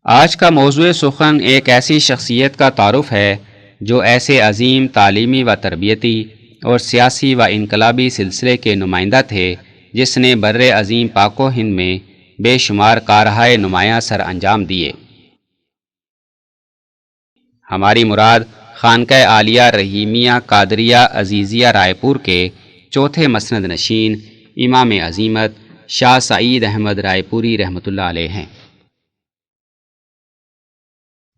آج کا موضوع سخن ایک ایسی شخصیت کا تعارف ہے جو ایسے عظیم تعلیمی و تربیتی اور سیاسی و انقلابی سلسلے کے نمائندہ تھے جس نے بر عظیم پاک و ہند میں بے شمار کارہائے نمایاں سر انجام دیے۔ ہماری مراد خانقہ عالیہ رحیمیہ قادریہ عزیزیہ رائے پور کے چوتھے مسند نشین امام عظیمت شاہ سعید احمد رائے پوری رحمۃ اللہ علیہ ہیں۔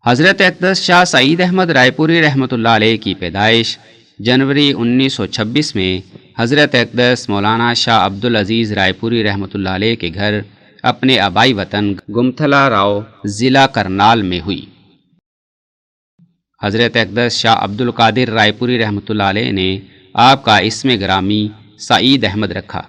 حضرت اقدس شاہ سعید احمد رائے پوری رحمۃ اللہ علیہ کی پیدائش جنوری 1926 میں حضرت اقدس مولانا شاہ عبدالعزیز رائے پوری رحمۃ اللہ علیہ کے گھر اپنے آبائی وطن گمتھلا راؤ ضلع کرنال میں ہوئی۔ حضرت اقدس شاہ عبدالقادر رائے پوری رحمۃ اللہ علیہ نے آپ کا اسم گرامی سعید احمد رکھا۔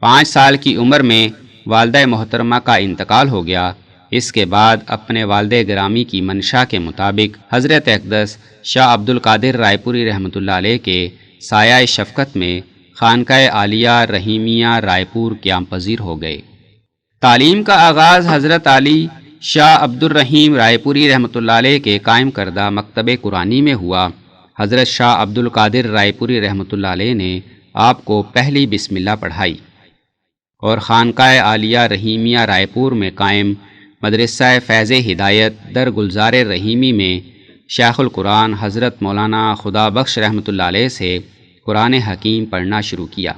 5 سال کی عمر میں والدہ محترمہ کا انتقال ہو گیا۔ اس کے بعد اپنے والد گرامی کی منشا کے مطابق حضرت اقدس شاہ عبدالقادر رائے پوری رحمۃ اللہ علیہ کے سایہ شفقت میں خانقہ عالیہ رحیمیہ رائے پور قیام پذیر ہو گئے۔ تعلیم کا آغاز حضرت علی شاہ عبدالرحیم رائے پوری رحمۃ اللہ علیہ کے قائم کردہ مکتب قرآنی میں ہوا۔ حضرت شاہ عبدالقادر رائے پوری رحمۃ اللہ علیہ نے آپ کو پہلی بسم اللہ پڑھائی اور خانقہ عالیہ رحیمیہ رائے پور میں قائم مدرسہ فیض ہدایت در گلزار رحیمی میں شیخ القرآن حضرت مولانا خدا بخش رحمۃ اللہ علیہ سے قرآن حکیم پڑھنا شروع کیا۔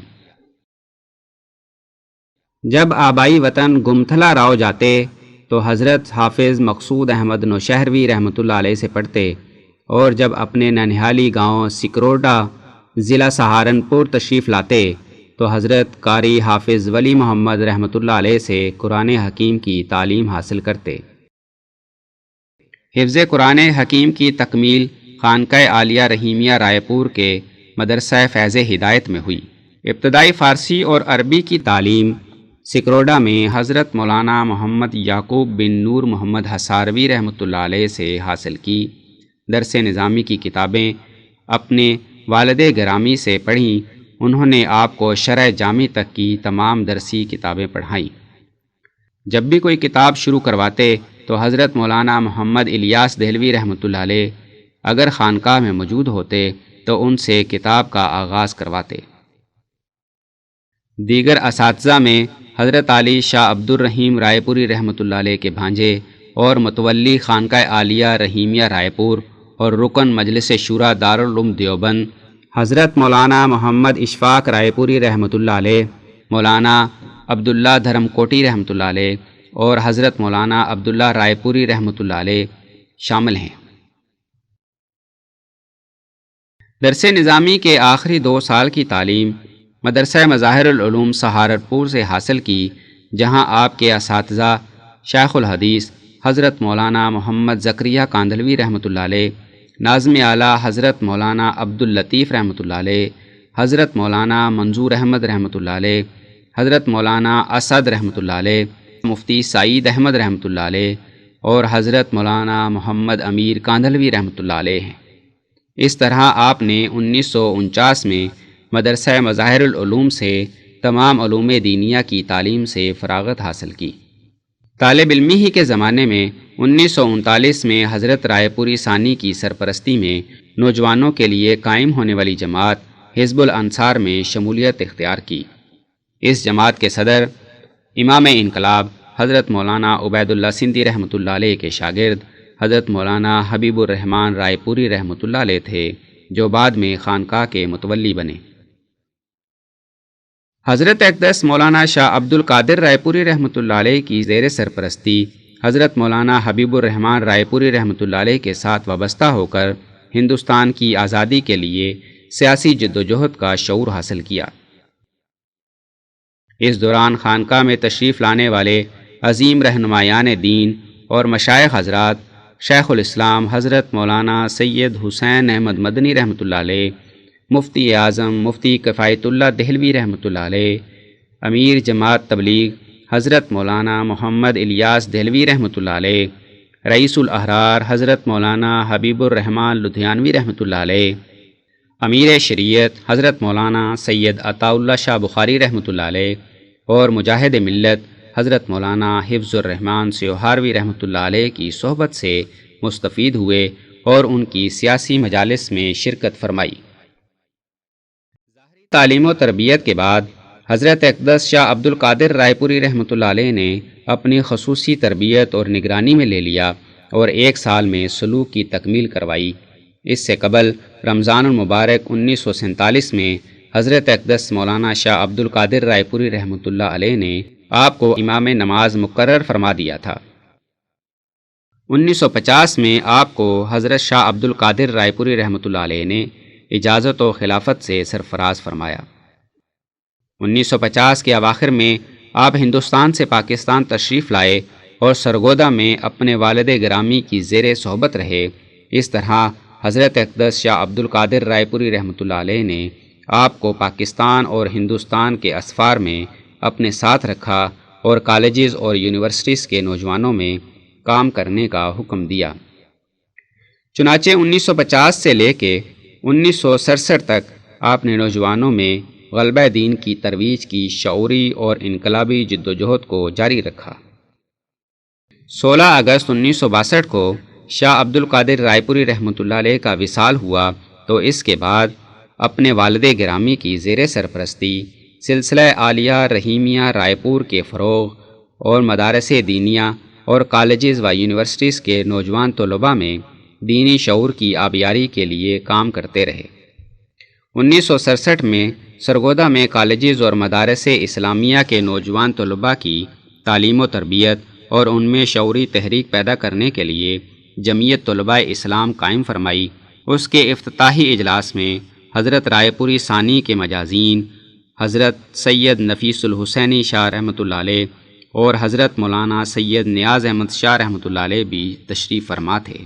جب آبائی وطن گمتھلا راؤ جاتے تو حضرت حافظ مقصود احمد نوشہروی رحمۃ اللہ علیہ سے پڑھتے، اور جب اپنے ننہالی گاؤں سکروڈا ضلع سہارنپور تشریف لاتے تو حضرت قاری حافظ ولی محمد رحمۃ اللہ علیہ سے قرآن حکیم کی تعلیم حاصل کرتے۔ حفظ قرآن حکیم کی تکمیل خانقہ عالیہ رحیمیہ رائے پور کے مدرسہ فیض ہدایت میں ہوئی۔ ابتدائی فارسی اور عربی کی تعلیم سکروڈا میں حضرت مولانا محمد یعقوب بن نور محمد حصاروی رحمۃ اللہ علیہ سے حاصل کی۔ درس نظامی کی کتابیں اپنے والد گرامی سے پڑھیں۔ انہوں نے آپ کو شرح جامع تک کی تمام درسی کتابیں پڑھائیں۔ جب بھی کوئی کتاب شروع کرواتے تو حضرت مولانا محمد الیاس دہلوی رحمۃ اللہ علیہ اگر خانقاہ میں موجود ہوتے تو ان سے کتاب کا آغاز کرواتے۔ دیگر اساتذہ میں حضرت علی شاہ عبدالرحیم رائے پوری رحمۃ اللہ علیہ کے بھانجے اور متولی خانقہ عالیہ رحیمیہ رائے پور اور رکن مجلس شورا دارالعلوم دیوبند حضرت مولانا محمد اشفاق رائے پوری رحمۃ اللہ علیہ، مولانا عبداللہ دھرم کوٹی رحمۃ اللہ علیہ اور حضرت مولانا عبداللہ رائے پوری رحمۃ اللہ علیہ شامل ہیں۔ درس نظامی کے آخری 2 سال کی تعلیم مدرسہ مظاہر العلوم سہارنپور سے حاصل کی، جہاں آپ کے اساتذہ شیخ الحدیث حضرت مولانا محمد زکریا کاندھلوی رحمۃ اللہ علیہ، ناظم اعلیٰ حضرت مولانا عبداللطیف رحمۃ اللہ علیہ، حضرت مولانا منظور احمد رحمۃ اللہ علیہ، حضرت مولانا اسد رحمۃ اللہ علیہ، مفتی سعید احمد رحمۃ اللہ علیہ اور حضرت مولانا محمد امیر کاندھلوی رحمۃ اللہ علیہ ہیں۔ اس طرح آپ نے 1949 میں مدرسہ مظاہر العلوم سے تمام علوم دینیہ کی تعلیم سے فراغت حاصل کی۔ طالب علمی ہی کے زمانے میں 1939 میں حضرت رائے پوری ثانی کی سرپرستی میں نوجوانوں کے لیے قائم ہونے والی جماعت حزب الانصار میں شمولیت اختیار کی۔ اس جماعت کے صدر امام انقلاب حضرت مولانا عبید اللہ سندھی رحمۃ اللہ علیہ کے شاگرد حضرت مولانا حبیب الرحمن رائے پوری رحمۃ اللہ علیہ تھے، جو بعد میں خانقاہ کے متولی بنے۔ حضرت اقدس مولانا شاہ عبدالقادر رائے پوری رحمۃ اللہ علیہ کی زیر سرپرستی حضرت مولانا حبیب الرحمن رائے پوری رحمۃ اللہ علیہ کے ساتھ وابستہ ہو کر ہندوستان کی آزادی کے لیے سیاسی جدوجہد کا شعور حاصل کیا۔ اس دوران خانقاہ میں تشریف لانے والے عظیم رہنمایان دین اور مشائخ حضرات شیخ الاسلام حضرت مولانا سید حسین احمد مدنی رحمۃ اللہ علیہ، مفتی اعظم مفتی کفایت اللہ دہلوی رحمۃ اللہ علیہ، امیر جماعت تبلیغ حضرت مولانا محمد الیاس دہلوی رحمۃ اللہ علیہ، رئیس الاحرار حضرت مولانا حبیب الرحمن لدھیانوی رحمۃ اللہ علیہ، امیر شریعت حضرت مولانا سید عطاء اللہ شاہ بخاری رحمۃ اللہ علیہ اور مجاہد ملت حضرت مولانا حفظ الرحمن سیوہاروی رحمۃ اللہ علیہ کی صحبت سے مستفید ہوئے اور ان کی سیاسی مجالس میں شرکت فرمائی۔ تعلیم و تربیت کے بعد حضرت اقدس شاہ عبد القادر رائے پوری رحمۃ اللہ علیہ نے اپنی خصوصی تربیت اور نگرانی میں لے لیا اور 1 سال میں سلوک کی تکمیل کروائی۔ اس سے قبل رمضان المبارک 1947 میں حضرت اقدس مولانا شاہ عبد القادر رائے پوری رحمۃ اللہ علیہ نے آپ کو امام نماز مقرر فرما دیا تھا۔ 1950 میں آپ کو حضرت شاہ عبد القادر رائے پوری رحمۃ اللہ علیہ نے اجازت و خلافت سے سرفراز فرمایا۔ 1950 کے اواخر میں آپ ہندوستان سے پاکستان تشریف لائے اور سرگودا میں اپنے والد گرامی کی زیر صحبت رہے۔ اس طرح حضرت اقدس شاہ عبد القادر رائے پوری رحمۃ اللہ علیہ نے آپ کو پاکستان اور ہندوستان کے اسفار میں اپنے ساتھ رکھا اور کالجز اور یونیورسٹیز کے نوجوانوں میں کام کرنے کا حکم دیا۔ چنانچہ 1950 سے لے کے 1967 تک آپ نے نوجوانوں میں غلبہ دین کی ترویج کی شعوری اور انقلابی جدوجہد کو جاری رکھا۔ 16 اگست 1962 کو شاہ عبد القادر رائے پوری رحمۃ اللہ علیہ کا وصال ہوا تو اس کے بعد اپنے والد گرامی کی زیر سرپرستی سلسلہ عالیہ رحیمیہ رائے پور کے فروغ اور مدارس دینیہ اور کالجز و یونیورسٹیز کے نوجوان طلباء میں دینی شعور کی آبیاری کے لیے کام کرتے رہے۔ 1967 میں سرگودا میں کالجز اور مدارس اسلامیہ کے نوجوان طلباء کی تعلیم و تربیت اور ان میں شعوری تحریک پیدا کرنے کے لیے جمعیت طلباء اسلام قائم فرمائی۔ اس کے افتتاحی اجلاس میں حضرت رائے پوری ثانی کے مجازین حضرت سید نفیس الحسینی شاہ رحمۃ اللہ علیہ اور حضرت مولانا سید نیاز احمد شاہ رحمۃ اللہ علیہ بھی تشریف فرما تھے۔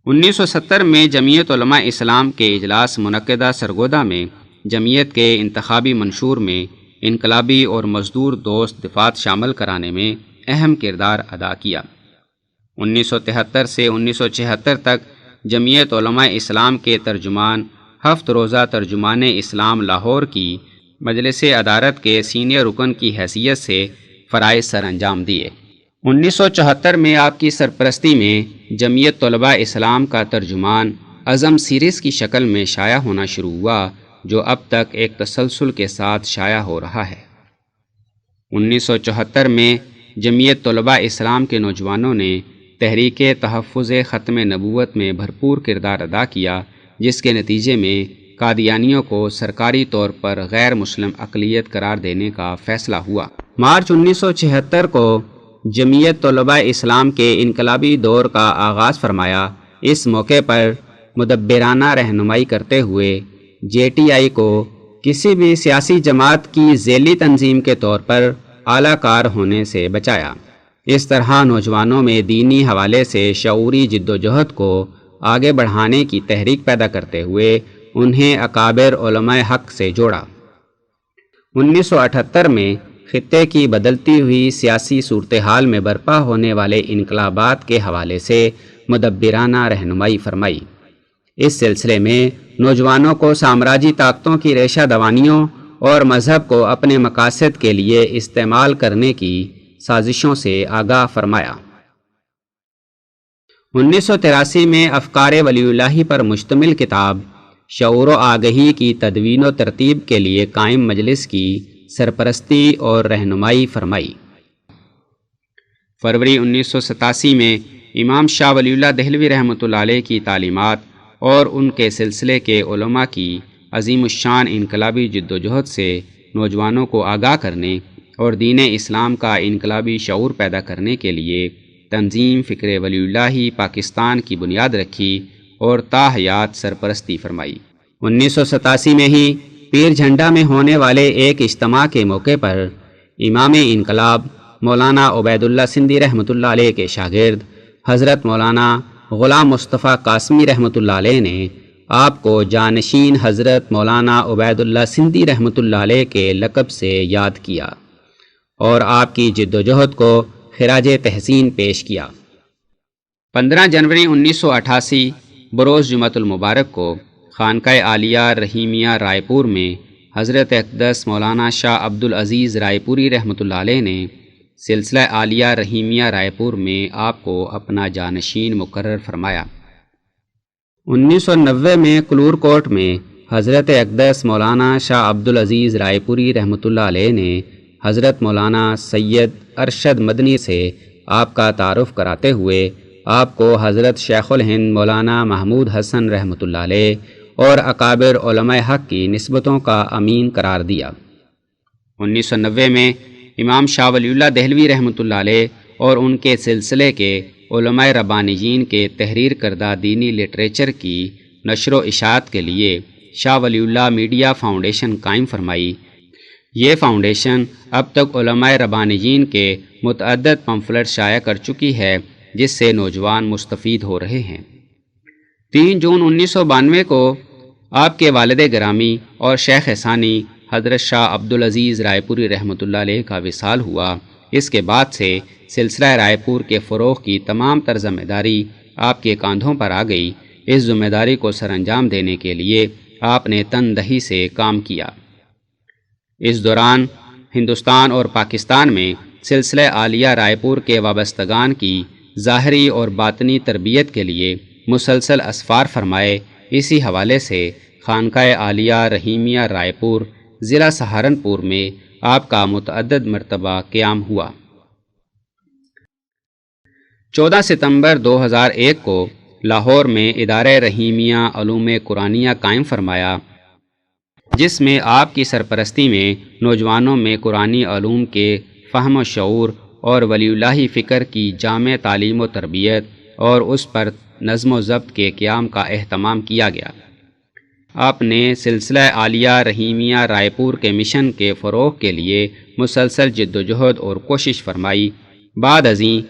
1970 میں جمعیت علماء اسلام کے اجلاس منعقدہ سرگودا میں جمعیت کے انتخابی منشور میں انقلابی اور مزدور دوست دفعات شامل کرانے میں اہم کردار ادا کیا۔ 1973 سے 1976 تک جمعیت علماء اسلام کے ترجمان 7 روزہ ترجمان اسلام لاہور کی مجلس ادارت کے سینئر رکن کی حیثیت سے فرائض سر انجام دیے۔ 1974 میں آپ کی سرپرستی میں جمعیت طلباء اسلام کا ترجمان عزم سیریز کی شکل میں شائع ہونا شروع ہوا، جو اب تک ایک تسلسل کے ساتھ شائع ہو رہا ہے۔ 1974 میں جمعیت طلباء اسلام کے نوجوانوں نے تحریک تحفظ ختم نبوت میں بھرپور کردار ادا کیا، جس کے نتیجے میں قادیانیوں کو سرکاری طور پر غیر مسلم اقلیت قرار دینے کا فیصلہ ہوا۔ مارچ 1976 کو جمعیت طلباء اسلام کے انقلابی دور کا آغاز فرمایا۔ اس موقع پر مدبرانہ رہنمائی کرتے ہوئے جے ٹی آئی کو کسی بھی سیاسی جماعت کی ذیلی تنظیم کے طور پر اعلیٰ کار ہونے سے بچایا۔ اس طرح نوجوانوں میں دینی حوالے سے شعوری جدوجہد کو آگے بڑھانے کی تحریک پیدا کرتے ہوئے انہیں اکابر علماء حق سے جوڑا۔ 1978 میں خطے کی بدلتی ہوئی سیاسی صورتحال میں برپا ہونے والے انقلابات کے حوالے سے مدبرانہ رہنمائی فرمائی۔ اس سلسلے میں نوجوانوں کو سامراجی طاقتوں کی ریشہ دوانیوں اور مذہب کو اپنے مقاصد کے لیے استعمال کرنے کی سازشوں سے آگاہ فرمایا۔ 1983 میں افکار ولی اللہ پر مشتمل کتاب شعور و آگہی کی تدوین و ترتیب کے لیے قائم مجلس کی سرپرستی اور رہنمائی فرمائی۔ فروری 1987 میں امام شاہ ولی اللہ دہلوی رحمۃ اللہ علیہ کی تعلیمات اور ان کے سلسلے کے علماء کی عظیم الشان انقلابی جدوجہد سے نوجوانوں کو آگاہ کرنے اور دین اسلام کا انقلابی شعور پیدا کرنے کے لیے تنظیم فکر ولی اللہ پاکستان کی بنیاد رکھی اور تا حیات سرپرستی فرمائی۔ 1987 میں ہی پیر جھنڈا میں ہونے والے ایک اجتماع کے موقع پر امام انقلاب مولانا عبید اللہ سندھی رحمۃ اللہ علیہ کے شاگرد حضرت مولانا غلام مصطفیٰ قاسمی رحمۃ اللہ علیہ نے آپ کو جانشین حضرت مولانا عبید اللہ سندھی رحمۃ اللہ علیہ کے لقب سے یاد کیا اور آپ کی جدوجہد کو خراج تحسین پیش کیا۔ 15 جنوری 1988 بروز جمعۃ المبارک کو خانقاہ عالیہ رحیمیہ رائے پور میں حضرت اقدس مولانا شاہ عبدالعزیز رائے پوری رحمۃ اللہ علیہ نے سلسلہ عالیہ رحیمیہ رائے پور میں آپ کو اپنا جانشین مقرر فرمایا۔ 1990 میں کلور کوٹ میں حضرت اقدس مولانا شاہ عبدالعزیز رائے پوری رحمۃ اللہ علیہ نے حضرت مولانا سید ارشد مدنی سے آپ کا تعارف کراتے ہوئے آپ کو حضرت شیخ الہند مولانا محمود حسن رحمۃ اللہ علیہ اور اکابر علماء حق کی نسبتوں کا امین قرار دیا۔ 1990 میں امام شاہ ولی اللہ دہلوی رحمۃ اللہ علیہ اور ان کے سلسلے کے علماء ربانیین کے تحریر کردہ دینی لٹریچر کی نشر و اشاعت کے لیے شاہ ولی اللہ میڈیا فاؤنڈیشن قائم فرمائی۔ یہ فاؤنڈیشن اب تک علماء ربانیین کے متعدد پمفلٹ شائع کر چکی ہے، جس سے نوجوان مستفید ہو رہے ہیں۔ 3 جون 1992 کو آپ کے والد گرامی اور شیخ ثانی حضرت شاہ عبدالعزیز رائے پوری رحمۃ اللہ علیہ کا وصال ہوا۔ اس کے بعد سے سلسلہ رائے پور کے فروغ کی تمام تر ذمہ داری آپ کے کاندھوں پر آ گئی۔ اس ذمہ داری کو سر انجام دینے کے لیے آپ نے تندہی سے کام کیا۔ اس دوران ہندوستان اور پاکستان میں سلسلہ عالیہ رائے پور کے وابستگان کی ظاہری اور باطنی تربیت کے لیے مسلسل اسفار فرمائے۔ اسی حوالے سے خانقاہ عالیہ رحیمیہ رائے پور ضلع سہارنپور میں آپ کا متعدد مرتبہ قیام ہوا۔ 14 ستمبر 2001 کو لاہور میں ادارہ رحیمیہ علوم قرآنیہ قائم فرمایا، جس میں آپ کی سرپرستی میں نوجوانوں میں قرآنی علوم کے فہم و شعور اور ولی اللہی فکر کی جامع تعلیم و تربیت اور اس پر نظم و ضبط کے قیام کا اہتمام کیا گیا۔ آپ نے سلسلہ عالیہ رحیمیہ رائے پور کے مشن کے فروغ کے لیے مسلسل جد و جہد اور کوشش فرمائی۔ بعد ازیں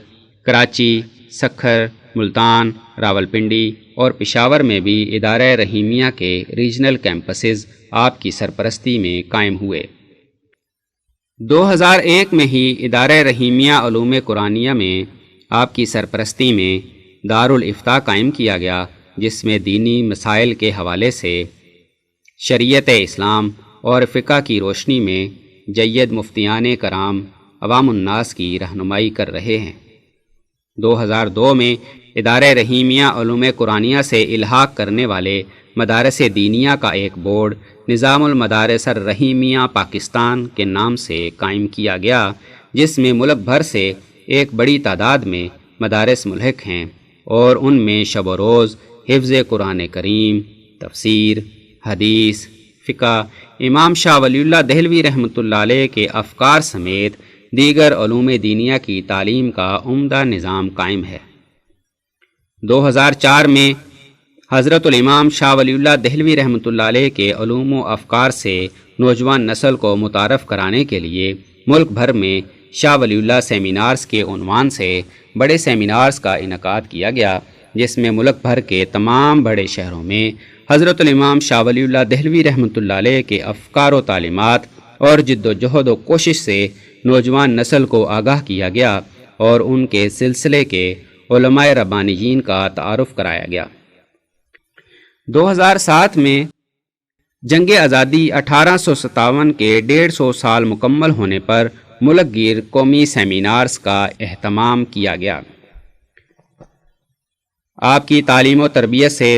کراچی، سکھر، ملتان، راولپنڈی اور پشاور میں بھی ادارہ رحیمیہ کے ریجنل کیمپسز آپ کی سرپرستی میں قائم ہوئے۔ 2001 میں ہی ادارہ رحیمیہ علوم قرآنیہ میں آپ کی سرپرستی میں دارالافتاء قائم کیا گیا، جس میں دینی مسائل کے حوالے سے شریعت اسلام اور فقہ کی روشنی میں جید مفتیان کرام عوام الناس کی رہنمائی کر رہے ہیں۔ 2002 میں ادارہ رحیمیہ علوم قرآنیہ سے الحاق کرنے والے مدارس دینیہ کا ایک بورڈ نظام المدارس الرحیمیہ پاکستان کے نام سے قائم کیا گیا، جس میں ملک بھر سے ایک بڑی تعداد میں مدارس ملحق ہیں اور ان میں شب و روز حفظ قرآن کریم، تفسیر، حدیث، فقہ، امام شاہ ولی اللہ دہلوی رحمۃ اللہ علیہ کے افکار سمیت دیگر علوم دینیہ کی تعلیم کا عمدہ نظام قائم ہے۔ 2004 میں حضرت الامام شاہ ولی اللہ دہلوی رحمۃ اللہ علیہ کے علوم و افکار سے نوجوان نسل کو متعارف کرانے کے لیے ملک بھر میں شاہ ولی اللہ سیمینارز کے عنوان سے بڑے سیمینارز کا انعقاد کیا گیا، جس میں ملک بھر کے تمام بڑے شہروں میں حضرت الامام شاہ ولی اللہ دہلوی رحمۃ اللہ علیہ کے افکار و تعلیمات اور جد و جہد و کوشش سے نوجوان نسل کو آگاہ کیا گیا اور ان کے سلسلے کے علماء ربانیین کا تعارف کرایا گیا۔ 2007 میں جنگ آزادی 1857 کے 150 سال مکمل ہونے پر ملک گیر قومی سیمینارز کا اہتمام کیا گیا۔ آپ کی تعلیم و تربیت سے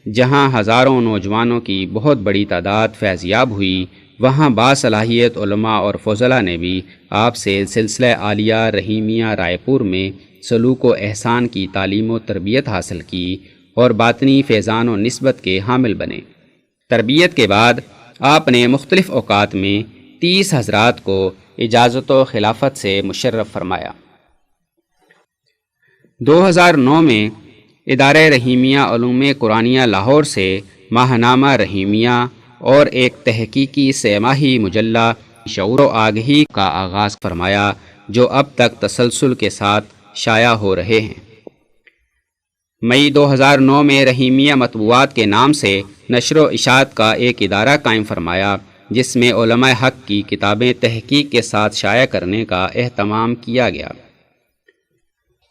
جہاں ہزاروں نوجوانوں کی بہت بڑی تعداد فیض یاب ہوئی، وہاں باصلاحیت علماء اور فضلاء نے بھی آپ سے سلسلہ عالیہ رحیمیہ رائے پور میں سلوک و احسان کی تعلیم و تربیت حاصل کی اور باطنی فیضان و نسبت کے حامل بنے۔ تربیت کے بعد آپ نے مختلف اوقات میں 30 حضرات کو اجازت و خلافت سے مشرف فرمایا۔ 2009 میں ادارہ رحیمیہ علوم قرآنیہ لاہور سے ماہنامہ رحیمیہ اور ایک تحقیقی سہ ماہی مجلہ شعور و آگہی کا آغاز فرمایا، جو اب تک تسلسل کے ساتھ شائع ہو رہے ہیں۔ مئی 2009 میں رحیمیہ مطبوعات کے نام سے نشر و اشاعت کا ایک ادارہ قائم فرمایا، جس میں علماء حق کی کتابیں تحقیق کے ساتھ شائع کرنے کا اہتمام کیا گیا۔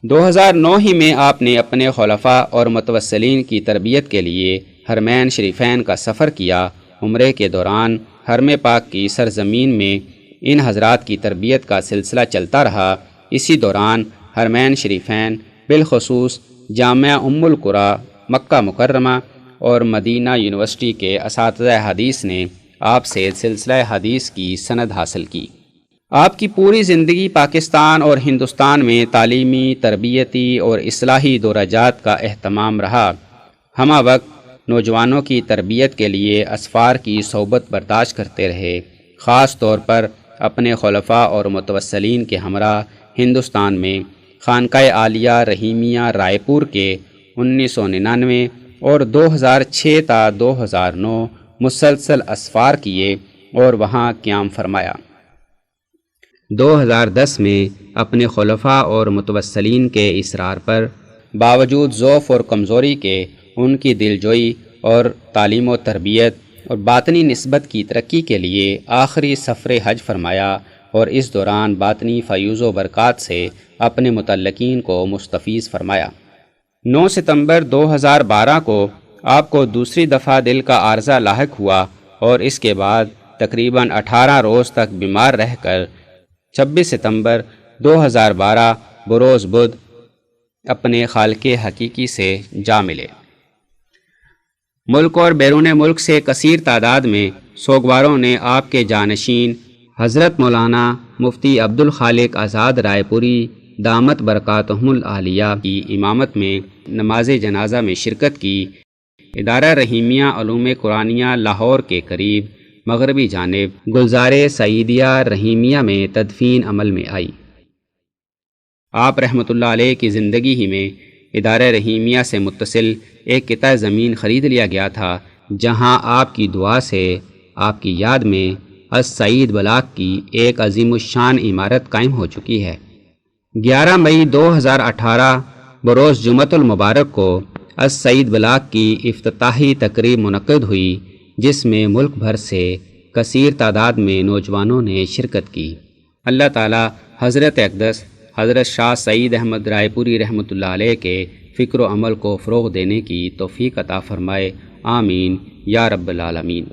2009 ہی میں آپ نے اپنے خلفاء اور متوسلین کی تربیت کے لیے حرمین شریفین کا سفر کیا عمرے کے دوران حرم پاک کی سرزمین میں ان حضرات کی تربیت کا سلسلہ چلتا رہا۔ اسی دوران حرمین شریفین بالخصوص جامعہ ام القریٰ مکہ مکرمہ اور مدینہ یونیورسٹی کے اساتذہ حدیث نے آپ سے سلسلہ حدیث کی سند حاصل کی۔ آپ کی پوری زندگی پاکستان اور ہندوستان میں تعلیمی، تربیتی اور اصلاحی دورجات کا اہتمام رہا۔ ہمہ وقت نوجوانوں کی تربیت کے لیے اسفار کی صحبت برداشت کرتے رہے، خاص طور پر اپنے خلفاء اور متوسلین کے ہمراہ ہندوستان میں خانقاہ عالیہ رحیمیہ رائے پور کے 1999 اور 2006 تا 2009 مسلسل اسفار کیے اور وہاں قیام فرمایا۔ 2010 میں اپنے خلفاء اور متوسلین کے اصرار پر باوجود ضعف اور کمزوری کے ان کی دلجوئی اور تعلیم و تربیت اور باطنی نسبت کی ترقی کے لیے آخری سفر حج فرمایا اور اس دوران باطنی فیوز و برکات سے اپنے متعلقین کو مستفیض فرمایا۔ 9 ستمبر 2012 کو آپ کو دوسری دفعہ دل کا عارضہ لاحق ہوا اور اس کے بعد تقریباً 18 روز تک بیمار رہ کر 26 ستمبر 2012 بروز بدھ اپنے خالق حقیقی سے جا ملے۔ ملک اور بیرون ملک سے کثیر تعداد میں سوگواروں نے آپ کے جانشین حضرت مولانا مفتی عبدالخالق آزاد رائے پوری دامت برکاتہم العالیہ کی امامت میں نماز جنازہ میں شرکت کی۔ ادارہ رحیمیہ علوم قرآنیہ لاہور کے قریب مغربی جانب گلزار سعیدیہ رحیمیہ میں تدفین عمل میں آئی۔ آپ رحمۃ اللہ علیہ کی زندگی ہی میں ادارہ رحیمیہ سے متصل ایک قطع زمین خرید لیا گیا تھا، جہاں آپ کی دعا سے آپ کی یاد میں السعید بلاک کی ایک عظیم الشان عمارت قائم ہو چکی ہے۔ 11 مئی 2018 بروز جمعۃ المبارک کو السعید بلاک کی افتتاحی تقریب منعقد ہوئی، جس میں ملک بھر سے کثیر تعداد میں نوجوانوں نے شرکت کی۔ اللہ تعالی حضرت اقدس حضرت شاہ سعید احمد رائے پوری رحمۃ اللہ علیہ کے فکر و عمل کو فروغ دینے کی توفیق عطا فرمائے، آمین یا رب العالمین۔